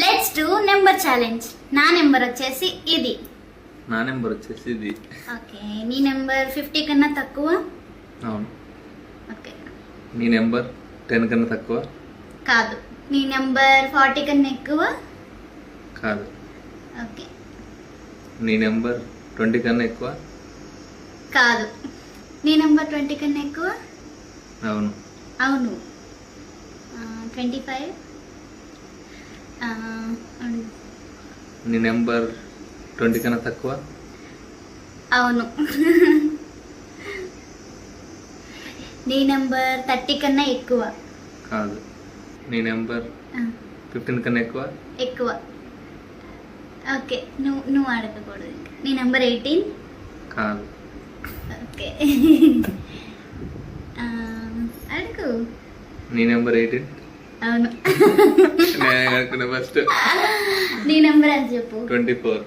Let's do number challenge. నా number వచ్చేసి ఇది. నా నెంబర్ వచ్చేసి ఇది. ఓకే, నీ నెంబర్ 50 కన్నా తక్కువ? అవును. ఓకే. నీ నెంబర్ 10 కన్నా తక్కువ? కాదు. నీ నెంబర్ 40 కన్నా ఎక్కువ? కాదు. ఓకే. నీ నెంబర్ 20 కన్నా ఎక్కువ? కాదు. నీ నెంబర్ 20 కన్నా ఎక్కువ? అవును. అవును. 25? నీ నెంబర్ 20 కన్నా తక్కువ? అవును. నీ నెంబర్ 30 కన్నా ఎక్కువ? కాదు. నీ నెంబర్ 15 కన్నా ఎక్కువ? ఎక్కువ. ఓకే, నువ్వు అడగకూడదు. నీ నెంబర్ 18? కాదు. ఓకే. అడుగు. నీ నెంబర్ 18? అవును. నేను అనుకున్నా ఫస్ట్. నీ నెంబర్ అని చెప్పు. 24.